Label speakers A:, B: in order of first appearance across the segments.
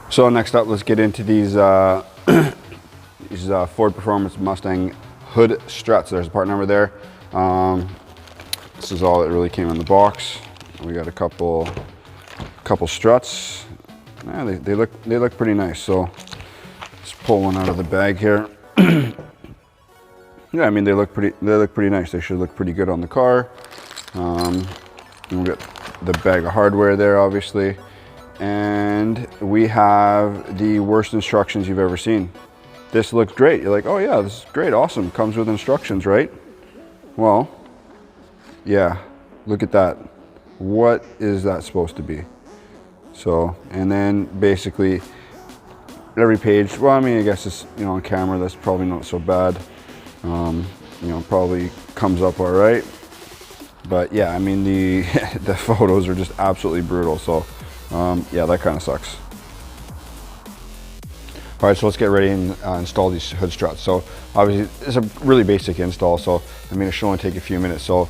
A: So next up, let's get into these Ford Performance Mustang Hood Struts. There's a part number there. This is all that really came in the box. We got a couple struts. Yeah, they look pretty nice. So let's pull one out of the bag here. Yeah, I mean they look pretty nice. They should look pretty good on the car. And we got the bag of hardware there, obviously. And we have the worst instructions you've ever seen. This looks great. You're like, oh yeah, this is great, awesome. Comes with instructions, right? Well, yeah, look at that. What is that supposed to be? So, and then basically every page, well, I mean, I guess it's, you know, on camera, that's probably not so bad. You know, probably comes up all right. But yeah, I mean, the photos are just absolutely brutal. So yeah, that kind of sucks. All right, so let's get ready and install these hood struts. So obviously it's a really basic install, so I mean it should only take a few minutes. So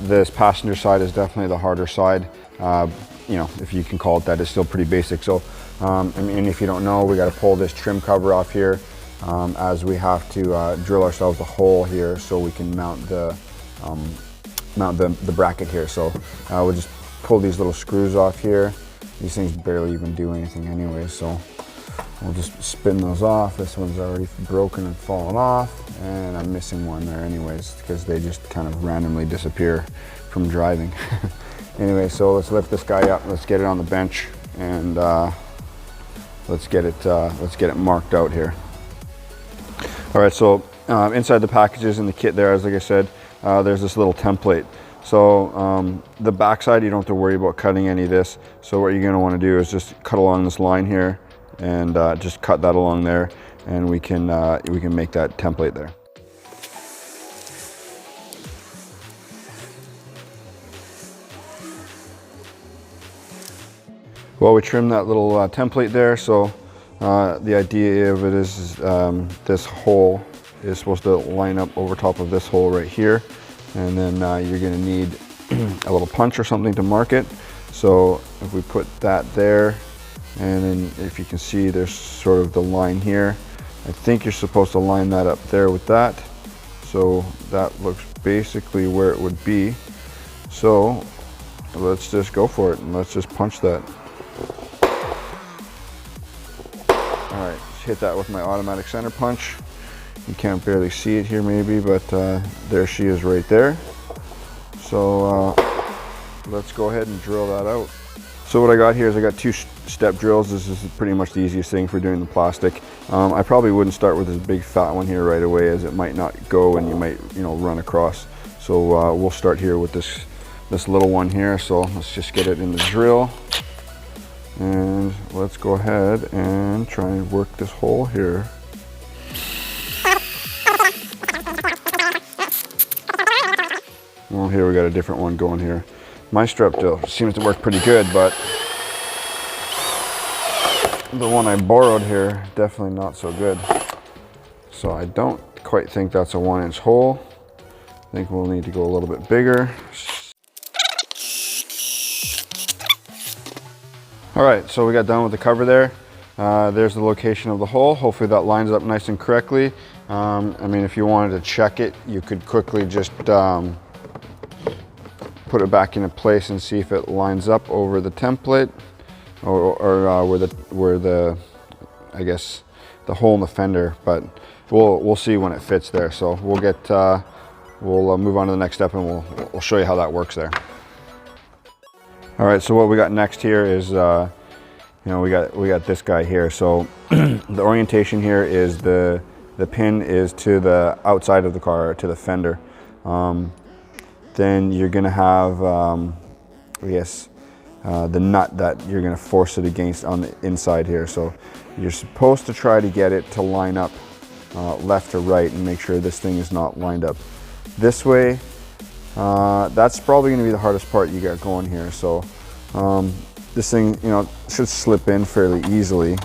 A: this passenger side is definitely the harder side. You know, if you can call it that, it's still pretty basic. So I mean, if you don't know, we got to pull this trim cover off here, as we have to drill ourselves a hole here so we can mount the bracket here. So we'll just pull these little screws off here. These things barely even do anything anyway, so we'll just spin those off. This one's already broken and fallen off, and I'm missing one there anyways because they just kind of randomly disappear from driving. Anyway, so let's lift this guy up. Let's get it on the bench, and let's get it marked out here. All right, so inside the packages in the kit there, as like I said, there's this little template. So the backside, you don't have to worry about cutting any of this. So what you're going to want to do is just cut along this line here, and just cut that along there, and we can make that template there. Well, we trimmed that little template there. So the idea of it is this hole is supposed to line up over top of this hole right here. And then you're going to need a little punch or something to mark it. So if we put that there, and then if you can see there's sort of the line here, I think you're supposed to line that up there with that. So that looks basically where it would be. So let's just go for it and let's just punch that. All right, just hit that with my automatic center punch. You can't barely see it here maybe, but there she is right there. So let's go ahead and drill that out. So what I got here is I got 2-step drills. This is pretty much the easiest thing for doing the plastic. I probably wouldn't start with this big fat one here right away, as it might not go and you might, you know, run across. So we'll start here with this little one here. So let's just get it in the drill. And let's go ahead and try and work this hole here. Well, here we got a different one going here. My strap drill seems to work pretty good, but the one I borrowed here, definitely not so good. So I don't quite think that's a 1-inch hole. I think we'll need to go a little bit bigger. All right, so we got done with the cover there. There's the location of the hole. Hopefully that lines up nice and correctly. I mean, if you wanted to check it, you could quickly just put it back into place and see if it lines up over the template, or where the I guess the hole in the fender. But we'll see when it fits there. So we'll move on to the next step, and we'll show you how that works there. All right, so what we got next here is, you know, we got this guy here. So the orientation here is the pin is to the outside of the car, to the fender. Then you're gonna have, I guess, the nut that you're gonna force it against on the inside here. So you're supposed to try to get it to line up left or right, and make sure this thing is not lined up this way. That's probably gonna be the hardest part you got going here. So this thing, you know, should slip in fairly easily.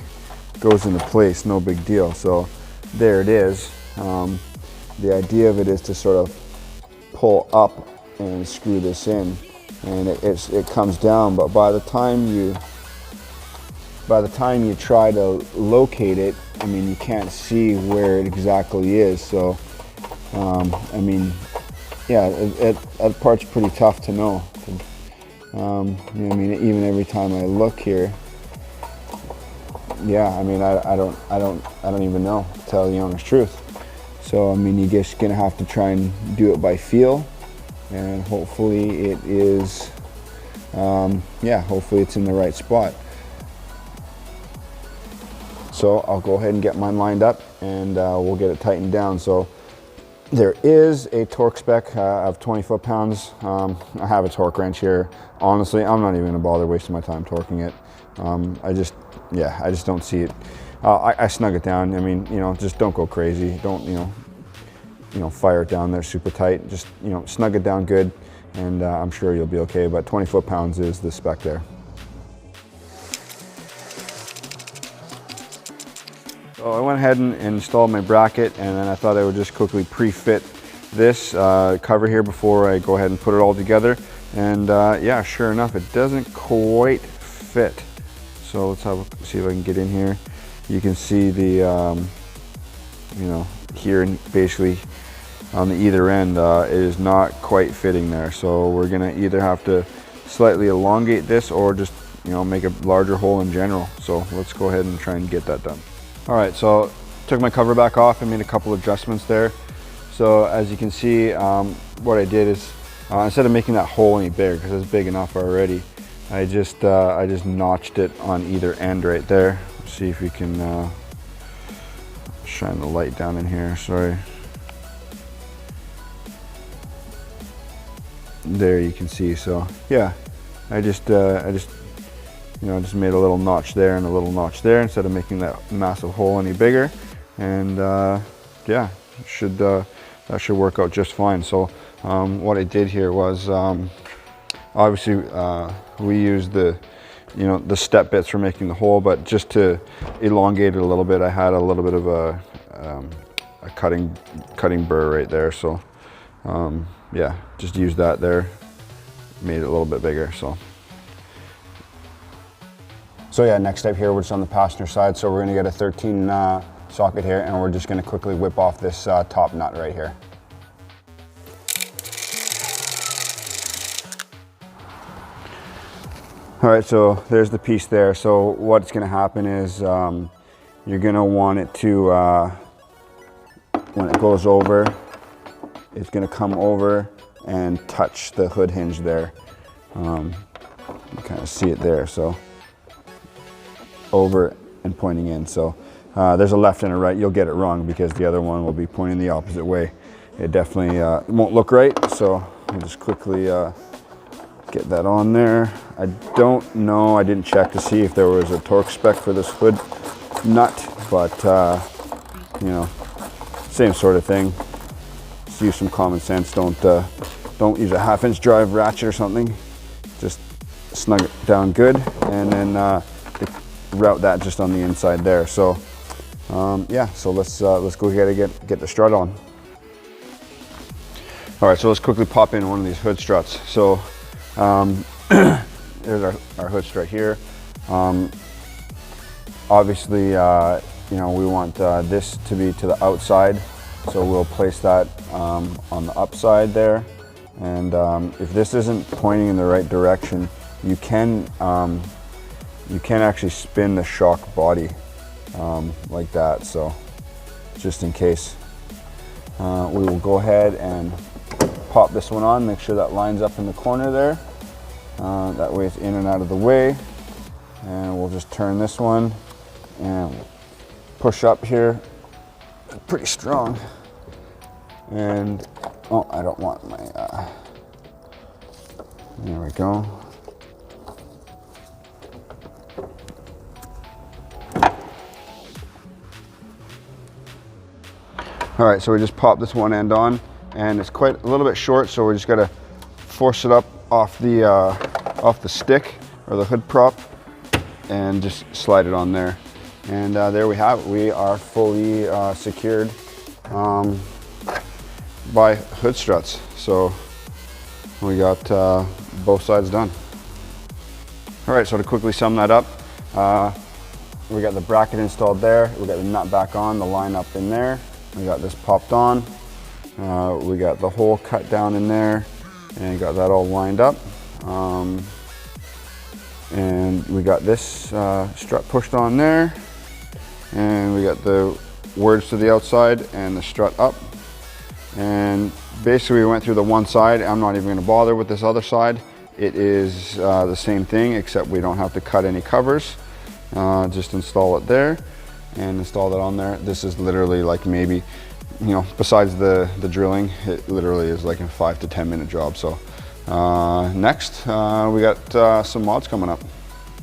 A: Goes into place, no big deal. So there it is. The idea of it is to sort of pull up and screw this in, and it comes down, but by the time you by the time you try to locate it, I mean, you can't see where it exactly is. So, I mean, yeah, that part's pretty tough to know. You know, I mean, even every time I look here, yeah, I mean, I don't even know, to tell the honest truth. So, I mean, you're just gonna have to try and do it by feel, and hopefully it is, yeah, hopefully it's in the right spot. So I'll go ahead and get mine lined up, and we'll get it tightened down. So there is a torque spec of 20 foot-pounds. I have a torque wrench here. Honestly, I'm not even gonna bother wasting my time torquing it. I just don't see it. I snug it down. I mean, you know, just don't go crazy. Don't, you know, fire it down there super tight. Just, you know, snug it down good, and I'm sure you'll be okay. But 20 foot-pounds is the spec there. So I went ahead and installed my bracket, and then I thought I would just quickly pre-fit this cover here before I go ahead and put it all together. And yeah, sure enough, it doesn't quite fit. So let's see if I can get in here. You can see the, you know, here basically on the either end, it is not quite fitting there. So we're gonna either have to slightly elongate this or just, you know, make a larger hole in general. So let's go ahead and try and get that done. All right, so took my cover back off and made a couple adjustments there. So as you can see, what I did is, instead of making that hole any bigger, because it's big enough already, I just notched it on either end right there. Let's see if we can shine the light down in here, sorry. There you can see, so yeah, I just you know, just made a little notch there and a little notch there instead of making that massive hole any bigger. And yeah, that should work out just fine. So what I did here was, obviously we used the, you know, the step bits for making the hole, but just to elongate it a little bit, I had a little bit of a cutting burr right there. So yeah, just used that there, made it a little bit bigger. So yeah, next step here, we're just on the passenger side. So we're gonna get a 13 socket here, and we're just gonna quickly whip off this top nut right here. All right, so there's the piece there. So what's gonna happen is you're gonna want it to, when it goes over, it's gonna come over and touch the hood hinge there. You kind of see it there, so. Over and pointing in. So there's a left and a right. You'll get it wrong because the other one will be pointing the opposite way. It definitely won't look right. So I'll just quickly get that on there. I don't know, I didn't check to see if there was a torque spec for this hood nut, but you know, same sort of thing. Just use some common sense. Don't use a 1/2-inch drive ratchet or something. Just snug it down good, and then route that just on the inside there. So yeah, so let's go ahead and get the strut on. All right, so let's quickly pop in one of these hood struts. So there's our hood strut here. Obviously, you know, we want this to be to the outside, so we'll place that on the upside there. And if this isn't pointing in the right direction, you can actually spin the shock body like that. So just in case, we will go ahead and pop this one on, make sure that lines up in the corner there. That way it's in and out of the way. And we'll just turn this one and push up here pretty strong. And, oh, I don't want my, there we go. All right, so we just pop this one end on, and it's quite a little bit short, so we just gotta force it up off the stick or the hood prop and just slide it on there. And there we have it. We are fully secured by hood struts. So we got both sides done. All right, so to quickly sum that up, We got the bracket installed there. We got the nut back on, the line up in there. We got this popped on. We got the hole cut down in there, and got that all lined up. And we got this strut pushed on there, and we got the words to the outside and the strut up. And basically we went through the one side. I'm not even going to bother with this other side. It is the same thing, except we don't have to cut any covers. Just install it there and install that on there. This is literally like maybe, you know, besides the drilling, it literally is like a 5 to 10 minute job. So next we got some mods coming up.